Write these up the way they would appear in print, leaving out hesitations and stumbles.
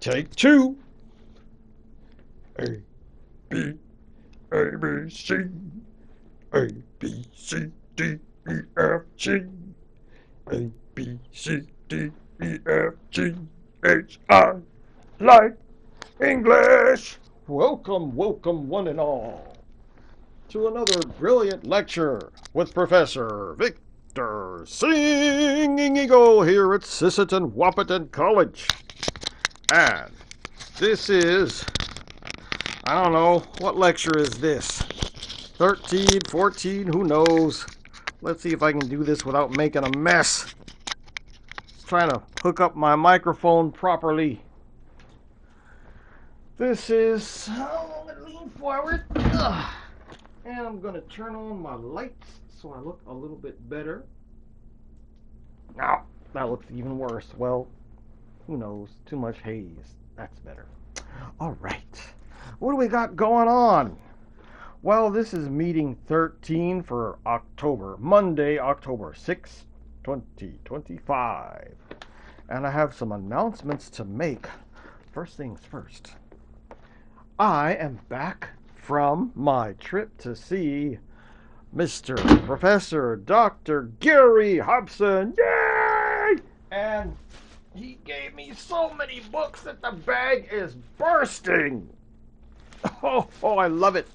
Take two. A, B, A, B, C, A, B, C, D, E, F, G, A, B, C, D, E, F, G, H, I, like English. Welcome, welcome, one and all, to another brilliant lecture with Professor Victor Singing Eagle here at Sisseton, Wahpeton College. And this is, I don't know, what lecture is this? 13, 14, who knows? Let's see if I can do this without making a mess. Trying to hook up my microphone properly. This is, I'm going to lean forward. And I'm going to turn on my lights so I look a little bit better. Now, that looks even worse. Well, who knows? Too much haze. That's better. All right. What do we got going on? Well, this is meeting 13 for October, Monday, October 6th, 2025. And I have some announcements to make. First things first. I am back from my trip to see Mr. Professor Dr. Gary Hobson. Yay! And he gave me so many books that the bag is bursting. Oh, I love it.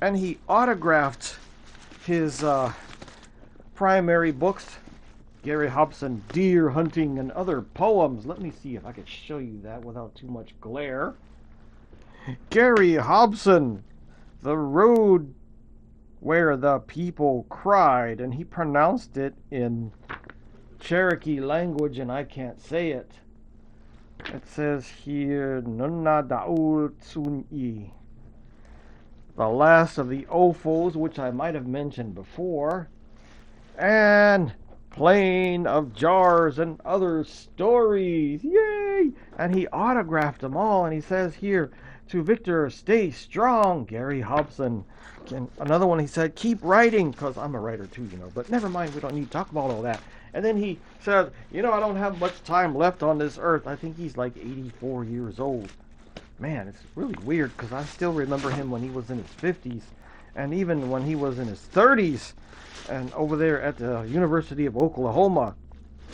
And he autographed his primary books, Gary Hobson, Deer Hunting and Other Poems. Let me see if I can show you that without too much glare. Gary Hobson, The Road Where the People Cried, and he pronounced it in Cherokee language, and I can't say it. It says here, Nunna Daul Tsun-i. The Last of the Ophos, which I might have mentioned before, and Plain of Jars and Other Stories. Yay! And he autographed them all, and he says here, to Victor, stay strong, Gary Hobson. And another one, he said, keep writing, because I'm a writer too, but never mind, we don't need to talk about all that. And then he said, I don't have much time left on this earth. I think he's like 84 years old. Man, it's really weird, because I still remember him when he was in his 50s, and even when he was in his 30s, and over there at the University of Oklahoma.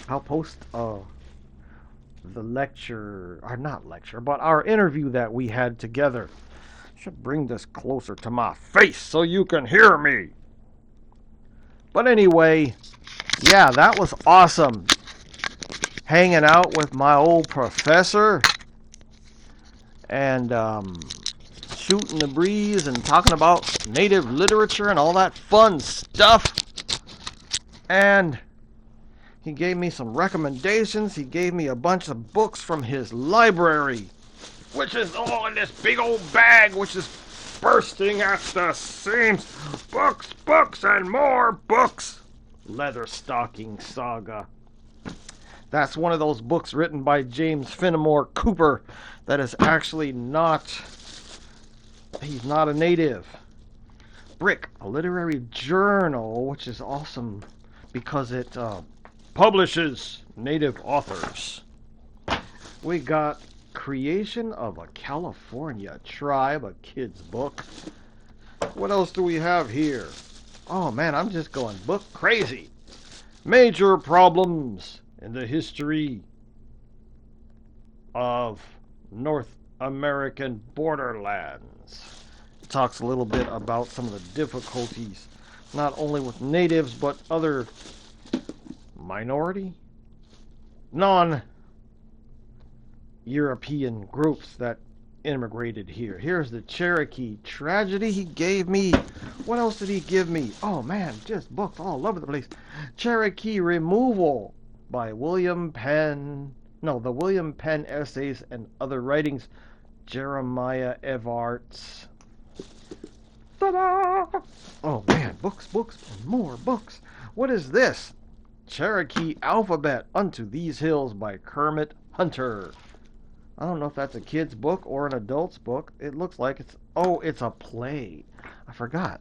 I'll post the lecture, or not lecture, but our interview that we had together. Should bring this closer to my face so you can hear me. But anyway, yeah, that was awesome. Hanging out with my old professor and shooting the breeze and talking about native literature and all that fun stuff. And he gave me some recommendations. He gave me a bunch of books from his library, which is all in this big old bag, which is bursting at the seams. Books, books, and more books. Leather Stocking Saga. That's one of those books written by James Fenimore Cooper that is actually he's not a native. Brick, a literary journal, which is awesome because it publishes native authors. We got Creation of a California Tribe, a kid's book. What else do we have here? Oh man, I'm just going book crazy. Major Problems in the History of North American Borderlands. It talks a little bit about some of the difficulties, not only with natives, but other minority, non-European groups that immigrated here. Here's the Cherokee Tragedy he gave me. What else did he give me? Oh man, just books all over the place. Cherokee Removal by William Penn. No, the William Penn Essays and Other Writings. Jeremiah Evarts. Ta-da! Oh man, books, books, and more books. What is this? Cherokee Alphabet Unto These Hills by Kermit Hunter. I don't know if that's a kid's book or an adult's book. It looks like it's a play. I forgot.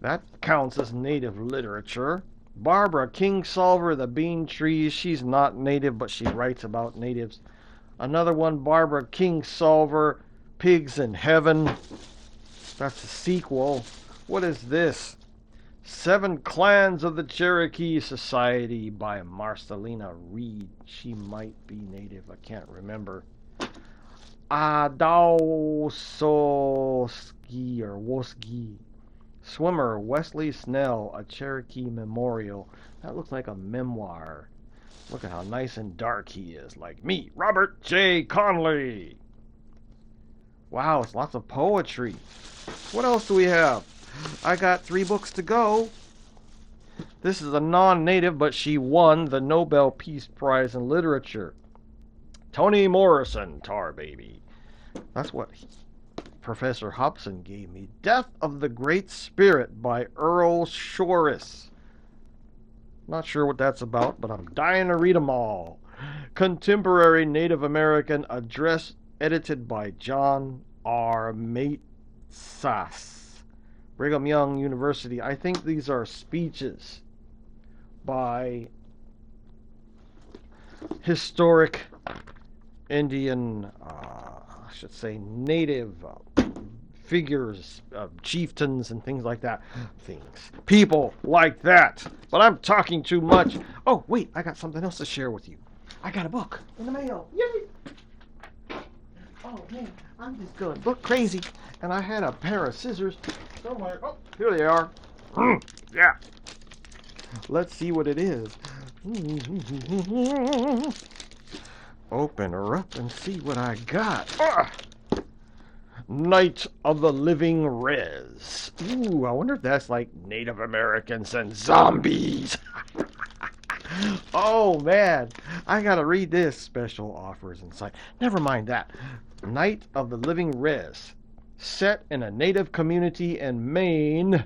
That counts as native literature. Barbara Kingsolver, The Bean Trees. She's not native, but she writes about natives. Another one, Barbara Kingsolver, Pigs in Heaven. That's a sequel. What is this? Seven Clans of the Cherokee Society by Marcelina Reed. She might be native. I can't remember. Adowsoski or Woski. Swimmer Wesley Snell, A Cherokee Memorial. That looks like a memoir. Look at how nice and dark he is. Like me, Robert J. Conley. Wow, it's lots of poetry. What else do we have? I got 3 books to go. This is a non-native, but she won the Nobel Peace Prize in Literature. Toni Morrison, Tar Baby. That's what Professor Hobson gave me. Death of the Great Spirit by Earl Shorris. Not sure what that's about, but I'm dying to read them all. Contemporary Native American Address, edited by John R. Matesas. Brigham Young University. I think these are speeches by historic Indian, I should say native figures, chieftains and things like that. People like that. But I'm talking too much. Oh, wait, I got something else to share with you. I got a book in the mail. Yay! Oh, man, I'm just going book crazy. And I had a pair of scissors somewhere. Oh, here they are. Yeah. Let's see what it is. Open her up and see what I got. Night of the Living Rez. Ooh, I wonder if that's like Native Americans and zombies. Oh, man. I gotta read this. Special offers inside. Never mind that. Night of the Living Rez. Set in a native community in Maine.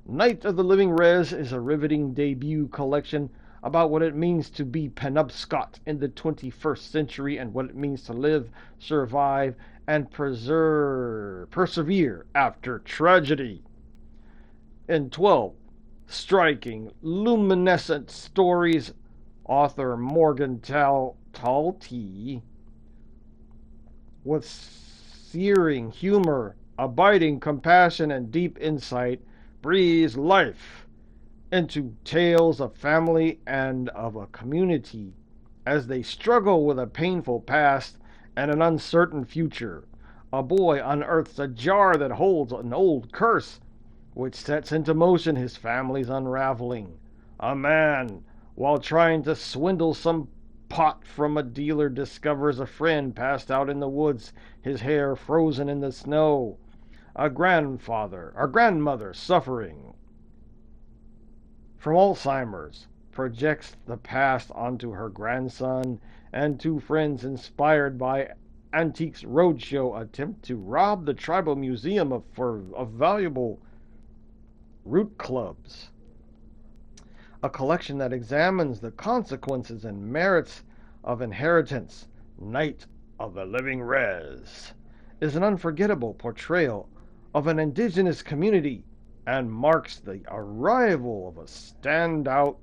Night of the Living Rez is a riveting debut collection about what it means to be Penobscot in the 21st century and what it means to live, survive, and persevere after tragedy. In 12 striking, luminescent stories, author Morgan Talty, with searing humor, abiding compassion, and deep insight, breathes life into tales of family and of a community as they struggle with a painful past and an uncertain future. A boy unearths a jar that holds an old curse, which sets into motion his family's unraveling. A man, while trying to swindle some pot from a dealer, discovers a friend passed out in the woods, his hair frozen in the snow. A grandmother suffering from Alzheimer's projects the past onto her grandson, and 2 friends inspired by Antiques Roadshow attempt to rob the tribal museum of valuable root clubs. A collection that examines the consequences and merits of inheritance. Night of the Living Rez is an unforgettable portrayal of an indigenous community and marks the arrival of a standout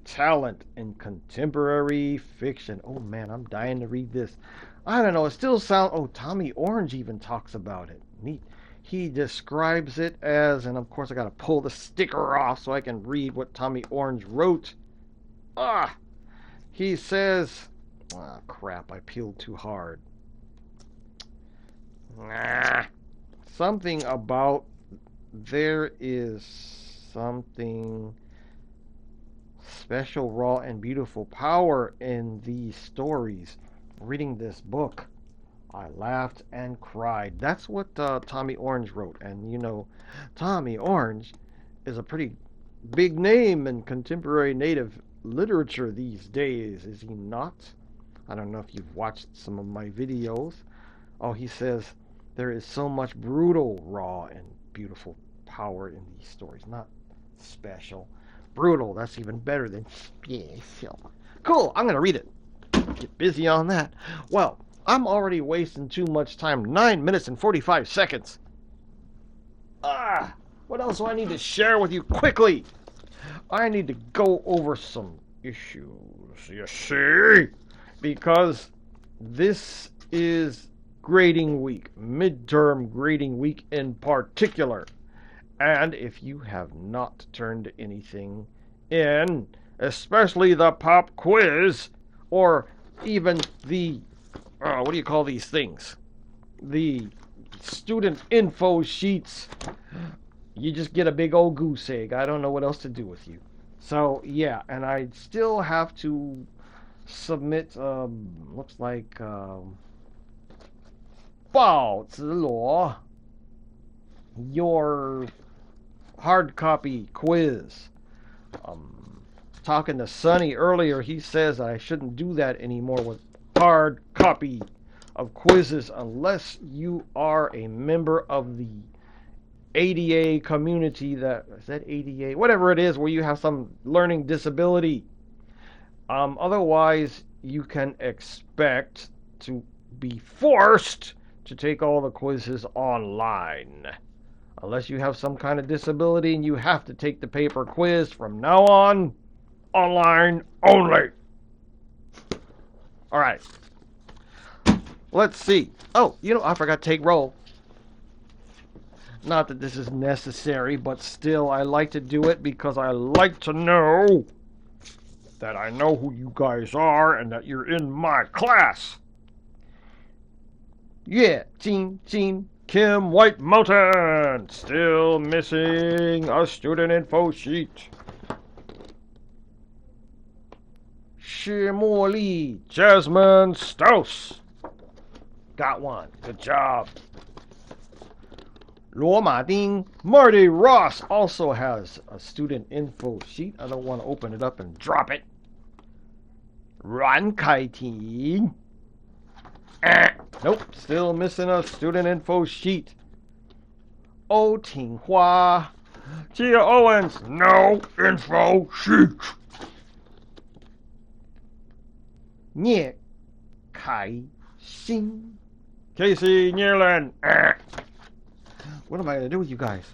talent in contemporary fiction. Oh man, I'm dying to read this. I don't know, it still sounds... Oh, Tommy Orange even talks about it. Neat. He describes it as, and of course I gotta pull the sticker off so I can read what Tommy Orange wrote. He says... crap, I peeled too hard. Something about... There is something special, raw, and beautiful power in these stories. Reading this book, I laughed and cried. That's what Tommy Orange wrote. And you know, Tommy Orange is a pretty big name in contemporary Native literature these days, is he not? I don't know if you've watched some of my videos. Oh, he says there is so much brutal, raw, and beautiful power in these stories. Not special. Brutal, that's even better than special. Cool, I'm going to read it. Get busy on that. Well, I'm already wasting too much time. 9 minutes and 45 seconds. What else do I need to share with you quickly? I need to go over some issues, you see? Because this is grading week, midterm grading week in particular. And if you have not turned anything in, especially the pop quiz, or even the, what do you call these things? The student info sheets, you just get a big old goose egg. I don't know what else to do with you. So, yeah, and I still have to submit, looks like, 报纸罗, your hard copy quiz. Talking to Sonny earlier, he says I shouldn't do that anymore with hard copy of quizzes unless you are a member of the ADA community. That is that ADA, whatever it is, where you have some learning disability. Otherwise, you can expect to be forced to take all the quizzes online. Unless you have some kind of disability and you have to take the paper quiz from now on, online only. All right. Let's see. Oh, I forgot to take roll. Not that this is necessary, but still, I like to do it because I like to know that I know who you guys are and that you're in my class. Yeah, Kim White Mountain. Still missing a student info sheet. Shimoli Jasmine Strauss. Got one. Good job. Luo Marty Ross also has a student info sheet. I don't want to open it up and drop it. Ran Kaiting. Nope, still missing a student info sheet. O Tinghua. Tia Owens, no info sheet. Nie Kai Xin. Casey Neerland. What am I going to do with you guys?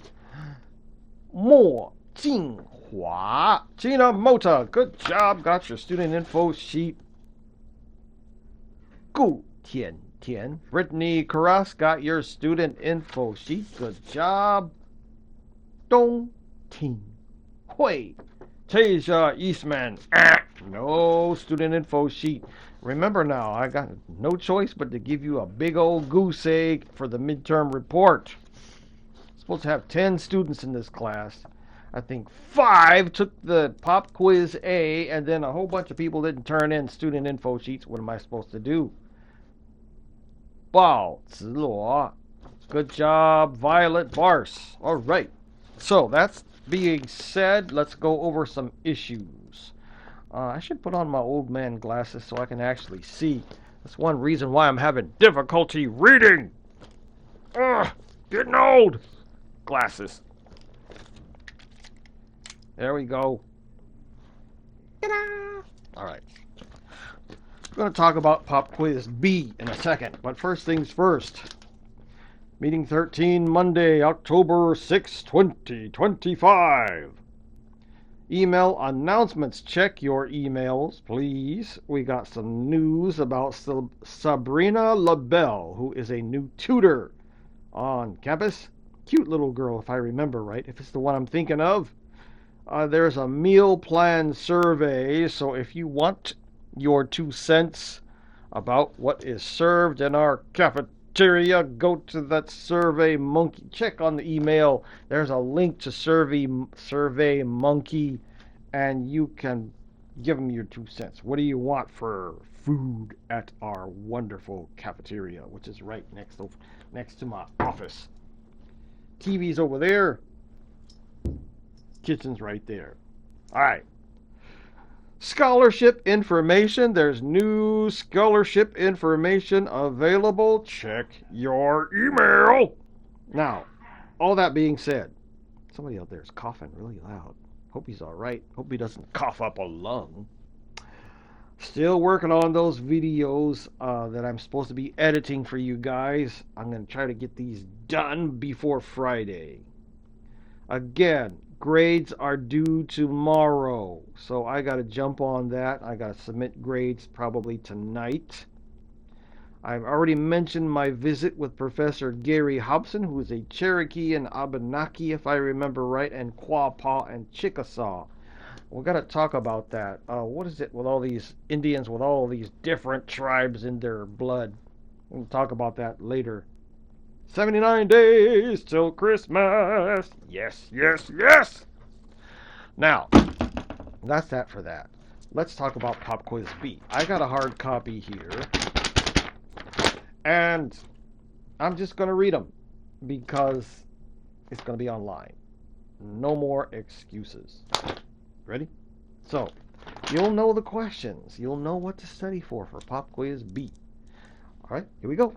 Mo Jinghua. Gina Mota. Good job. Got your student info sheet. Gu Tian. Brittany Carras got your student info sheet. Good job. Dong Ting Hui. Tasia Eastman. No student info sheet. Remember now, I got no choice but to give you a big old goose egg for the midterm report. Supposed to have 10 students in this class. I think 5 took the pop quiz A, and then a whole bunch of people didn't turn in student info sheets. What am I supposed to do? Bao Ziluo. Good job, Violet Bars. All right. So that's being said, let's go over some issues. I should put on my old man glasses so I can actually see. That's one reason why I'm having difficulty reading. Getting old. Glasses. There we go. Ta-da! All right. We're going to talk about Pop Quiz B in a second, but first things first. Meeting 13, Monday, October 6, 2025. Email announcements. Check your emails, please. We got some news about Sabrina LaBelle, who is a new tutor on campus. Cute little girl, if I remember right, if it's the one I'm thinking of. There's a meal plan survey, so if you want your 2 cents about what is served in our cafeteria, go to that Survey Monkey. Check on the email. There's a link to Survey Monkey, and you can give them your 2 cents. What do you want for food at our wonderful cafeteria, which is right next to my office? TV's over there. Kitchen's right there. All right. Scholarship information. There's new scholarship information available. Check your email. Now, all that being said, somebody out there is coughing really loud. Hope he's all right. Hope he doesn't cough up a lung. Still working on those videos that I'm supposed to be editing for you guys. I'm going to try to get these done before Friday. Again, grades are due tomorrow, so I got to jump on that. I got to submit grades probably tonight. I've already mentioned my visit with Professor Gary Hobson, who is a Cherokee and Abenaki, if I remember right, and Quapaw and Chickasaw. We're going to talk about that. What is it with all these Indians with all these different tribes in their blood? We'll talk about that later. 79 days till Christmas. Yes, yes, yes. Now, that's that for that. Let's talk about Pop Quiz B. I got a hard copy here, and I'm just going to read them because it's going to be online. No more excuses. Ready? So, you'll know the questions. You'll know what to study for Pop Quiz B. All right, here we go.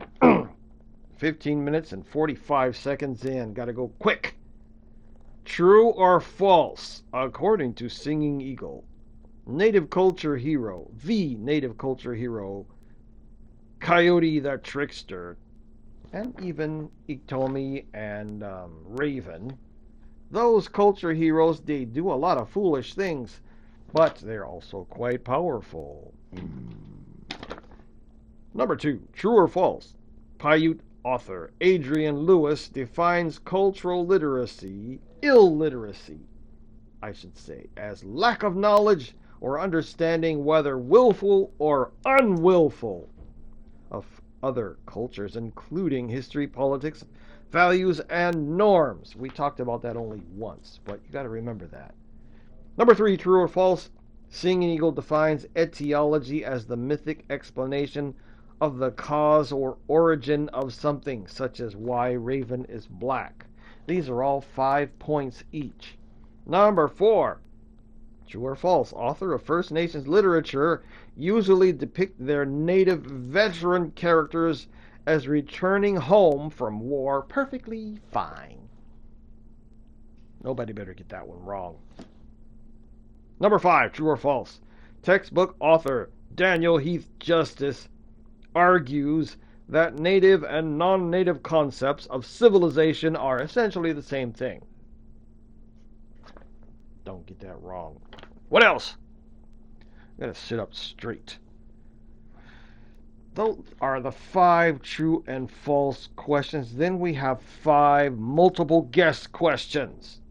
15 minutes and 45 seconds in. Got to go quick. True or false, according to Singing Eagle, native culture hero, the native culture hero, Coyote the Trickster, and even Iktomi and Raven, those culture heroes, they do a lot of foolish things, but they're also quite powerful. Number 2, true or false? Paiute author Adrian Lewis defines cultural literacy, illiteracy, I should say, as lack of knowledge or understanding, whether willful or unwillful, of other cultures, including history, politics, values, and norms. We talked about that only once, but you got to remember that. Number 3, true or false? Singing Eagle defines etiology as the mythic explanation of the cause or origin of something, such as why Raven is black. These are all 5 points each. Number 4, true or false? Author of First Nations literature usually depict their native veteran characters as returning home from war perfectly fine. Nobody better get that one wrong. Number 5, true or false? Textbook author Daniel Heath Justice argues that native and non-native concepts of civilization are essentially the same thing. Don't get that wrong. What else? I gotta sit up straight. Those are the 5 true and false questions. Then we have 5 multiple guess questions.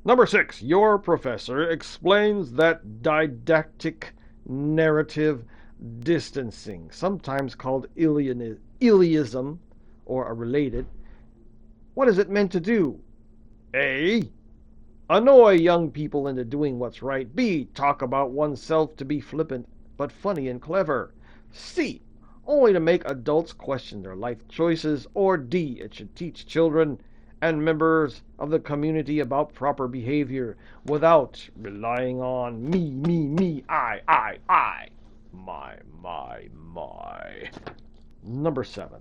Number 6, your professor explains that didactic narrative distancing, sometimes called Iliism or a related. What is it meant to do? A. Annoy young people into doing what's right. B. Talk about oneself to be flippant but funny and clever. C. Only to make adults question their life choices. Or D. It should teach children and members of the community about proper behavior without relying on me, I, my. Number 7.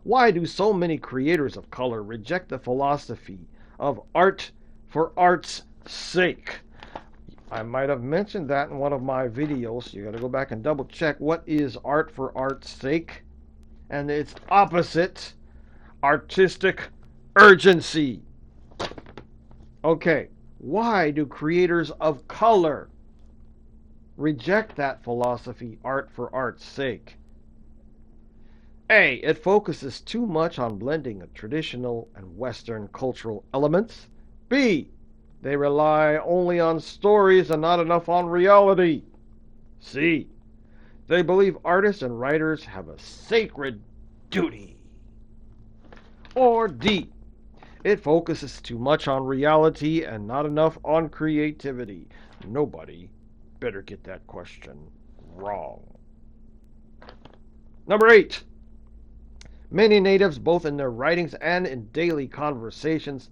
Why do so many creators of color reject the philosophy of art for art's sake? I might have mentioned that in one of my videos. You got to go back and double check what is art for art's sake. And its opposite, artistic urgency. Okay, why do creators of color reject that philosophy, art for art's sake? A. It focuses too much on blending of traditional and Western cultural elements. B. They rely only on stories and not enough on reality. C. They believe artists and writers have a sacred duty. Or D. It focuses too much on reality and not enough on creativity. Nobody better get that question wrong. Number 8. Many natives, both in their writings and in daily conversations,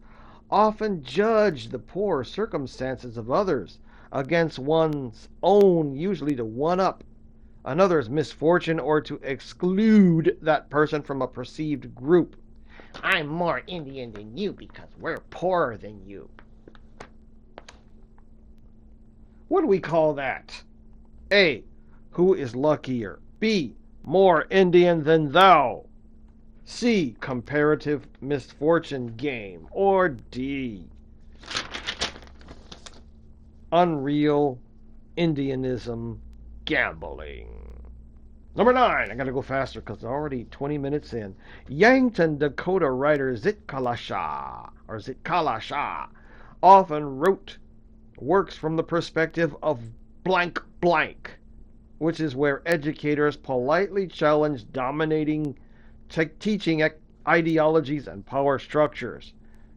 often judge the poor circumstances of others against one's own, usually to one-up another's misfortune or to exclude that person from a perceived group. I'm more Indian than you because we're poorer than you. What do we call that? A. Who is luckier? B. More Indian than thou? C. Comparative misfortune game. Or D. Unreal Indianism gambling. Number 9. I gotta go faster because it's already 20 minutes in. Yankton, Dakota writer Zitkalasha often wrote works from the perspective of blank blank, which is where educators politely challenge dominating teaching ideologies and power structures.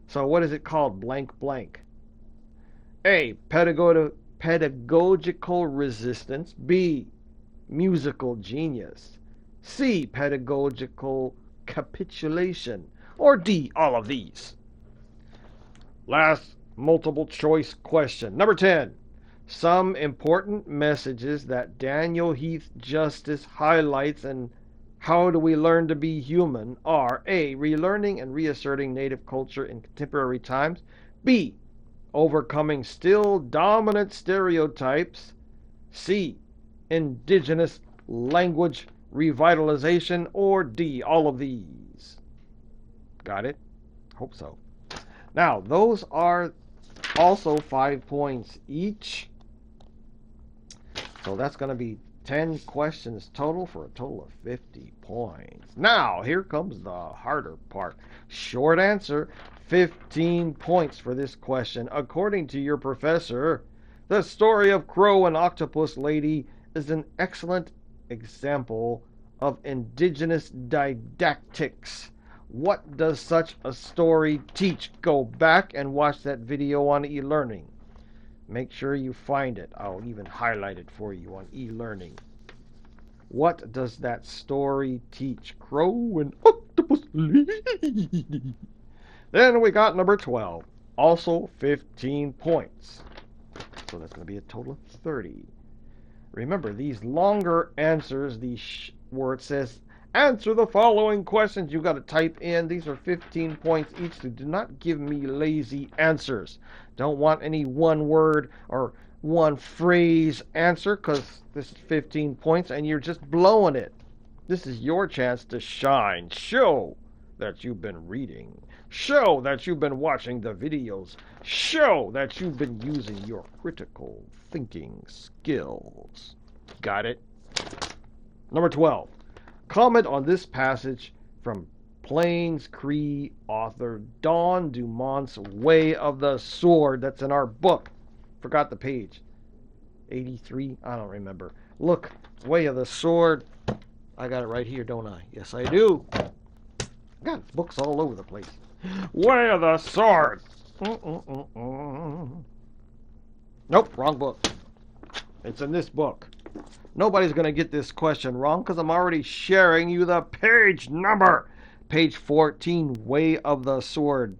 So what is it called? Blank blank. A. Pedagogical resistance. B. Musical genius. C. Pedagogical capitulation. Or D. All of these. Last multiple choice question. Number 10. Some important messages that Daniel Heath Justice highlights and How Do We Learn to Be Human are A. Relearning and reasserting native culture in contemporary times. B. Overcoming still dominant stereotypes. C. Indigenous language revitalization. Or D. All of these. Got it? Hope so. Now, those are also 5 points each. So that's going to be 10 questions total for a total of 50 points. Now, here comes the harder part. Short answer, 15 points for this question. According to your professor, the story of Crow and Octopus Lady is an excellent example of indigenous didactics. What does such a story teach? Go back and watch that video on e-learning. Make sure you find it. I'll even highlight it for you on e-learning. What does that story teach? Crow and Octopus Lady. Then we got number 12. Also 15 points. So that's going to be a total of 30. Remember, these longer answers, where it says, answer the following questions, you got to type in. These are 15 points each, so do not give me lazy answers. Don't want any one word or one phrase answer, because this is 15 points and you're just blowing it. This is your chance to shine. Show that you've been reading. Show that you've been watching the videos. Show that you've been using your critical thinking skills. Got it? Number 12. Comment on this passage from Plains Cree author Don Dumont's Way of the Sword. That's in our book. Forgot the page. 83? I don't remember. Look, Way of the Sword. I got it right here, don't I? Yes, I do. Got books all over the place. Way of the Sword. Nope, wrong book. It's in this book. Nobody's going to get this question wrong because I'm already sharing you the page number. Page 14, Way of the Sword.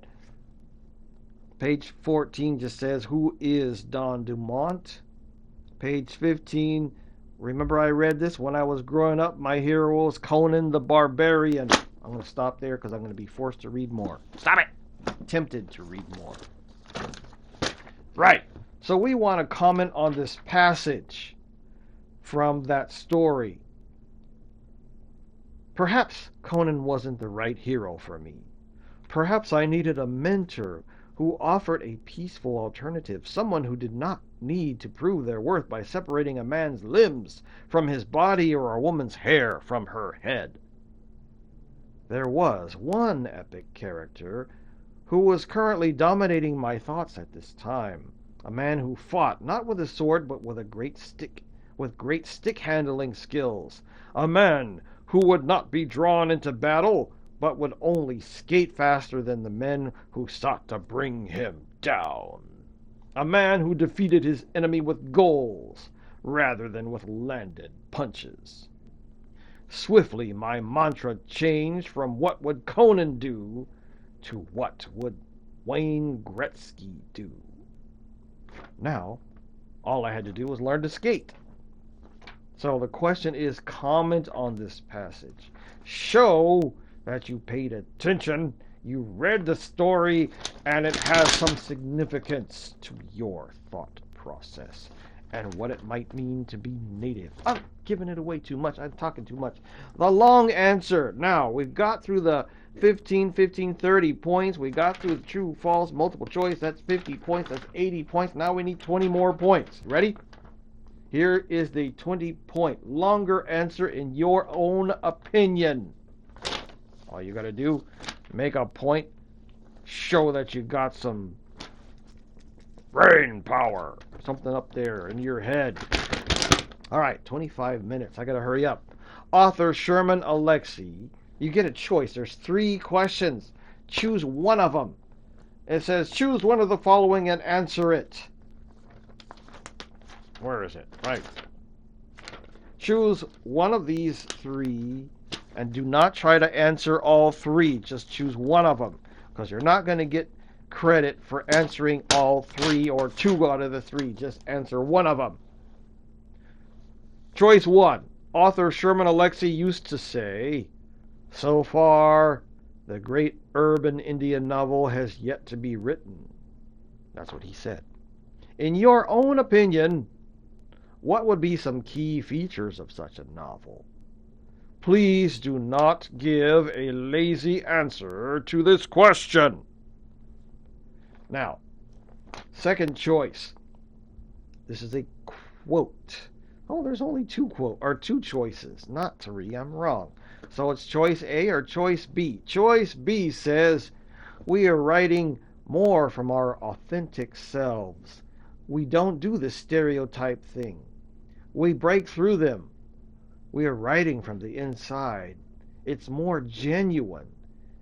Page 14 just says, who is Don Dumont? Page 15, remember I read this when I was growing up. My hero was Conan the Barbarian. I'm going to stop there because I'm going to be forced to read more. Stop it! I'm tempted to read more. Right. So we want to comment on this passage from that story. Perhaps Conan wasn't the right hero for me. Perhaps I needed a mentor who offered a peaceful alternative, someone who did not need to prove their worth by separating a man's limbs from his body or a woman's hair from her head. There was one epic character who was currently dominating my thoughts at this time, a man who fought not with a sword but with a great stick, with great stick-handling skills, a man who would not be drawn into battle but would only skate faster than the men who sought to bring him down. A man who defeated his enemy with goals rather than with landed punches. Swiftly my mantra changed from what would Conan do to what would Wayne Gretzky do. Now, all I had to do was learn to skate. So the question is, comment on this passage. Show that you paid attention, you read the story, and it has some significance to your thought process and what it might mean to be native. I'm giving it away too much. I'm talking too much. The long answer. Now, we've got through the 15, 30 points. We got through the true, false, multiple choice. That's 50 points. That's 80 points. Now we need 20 more points. Ready? Here is the 20-point longer answer in your own opinion. All you got to do, make a point, show that you got some brain power, something up there in your head. All right, 25 minutes. I got to hurry up. Author Sherman Alexie, you get a choice. There's 3 questions. Choose one of them. It says, choose one of the following and answer it. Where is it? Right. Choose one of these 3 and do not try to answer all 3. Just choose one of them because you're not going to get credit for answering all 3 or 2 out of the 3. Just answer one of them. Choice 1. Author Sherman Alexie used to say, so far, the great urban Indian novel has yet to be written. That's what he said. In your own opinion, what would be some key features of such a novel? Please do not give a lazy answer to this question. Now, second choice. This is a quote. Oh, there's only 2 choices, not 3. I'm wrong. So it's choice A or choice B. Choice B says, we are writing more from our authentic selves. We don't do the stereotype thing. We break through them. We are writing from the inside. It's more genuine,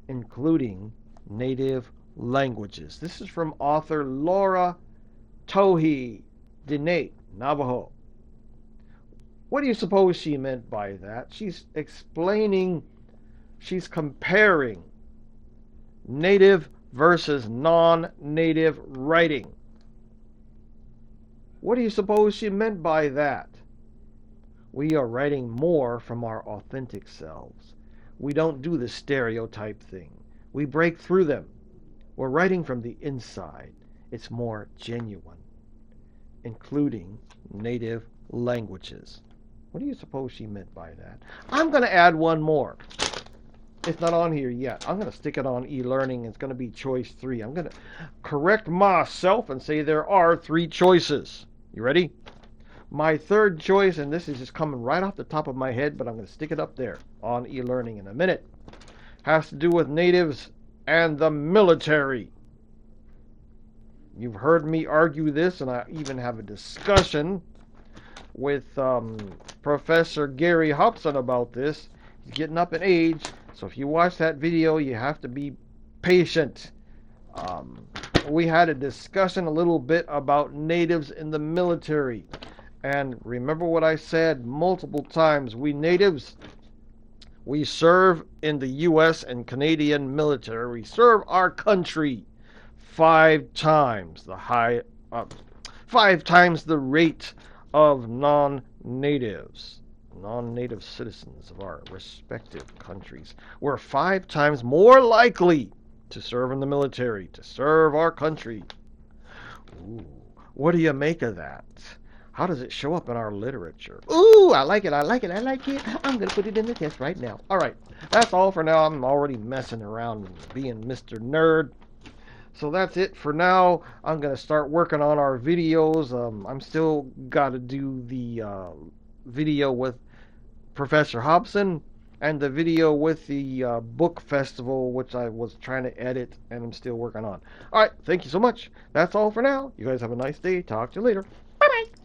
including native languages. This is from author Laura Tohi Dinate, Navajo. What do you suppose she meant by that? She's explaining, she's comparing native versus non-native writing. What do you suppose she meant by that? We are writing more from our authentic selves. We don't do the stereotype thing. We break through them. We're writing from the inside. It's more genuine, including native languages. What do you suppose she meant by that? I'm going to add one more. It's not on here yet. I'm going to stick it on e-learning. It's going to be choice 3. I'm going to correct myself and say there are 3 choices. You ready? My third choice, and this is just coming right off the top of my head, but I'm going to stick it up there on e-learning in a minute, has to do with natives and the military. You've heard me argue this, and I even have a discussion with Professor Gary Hobson about this. He's getting up in age, so if you watch that video, you have to be patient. We had a discussion a little bit about natives in the military. And remember what I said multiple times. We natives, we serve in the U.S. and Canadian military. We serve our country 5 times the 5 times the rate of non-native citizens of our respective countries. We're 5 times more likely to serve in the military, to serve our country. Ooh, what do you make of that? How does it show up in our literature? Ooh, I like it. I'm going to put it in the test right now. All right, that's all for now. I'm already messing around being Mr. Nerd. So that's it for now. I'm going to start working on our videos. I'm still got to do the video with Professor Hobson and the video with the book festival, which I was trying to edit and I'm still working on. All right, thank you so much. That's all for now. You guys have a nice day. Talk to you later. Bye-bye.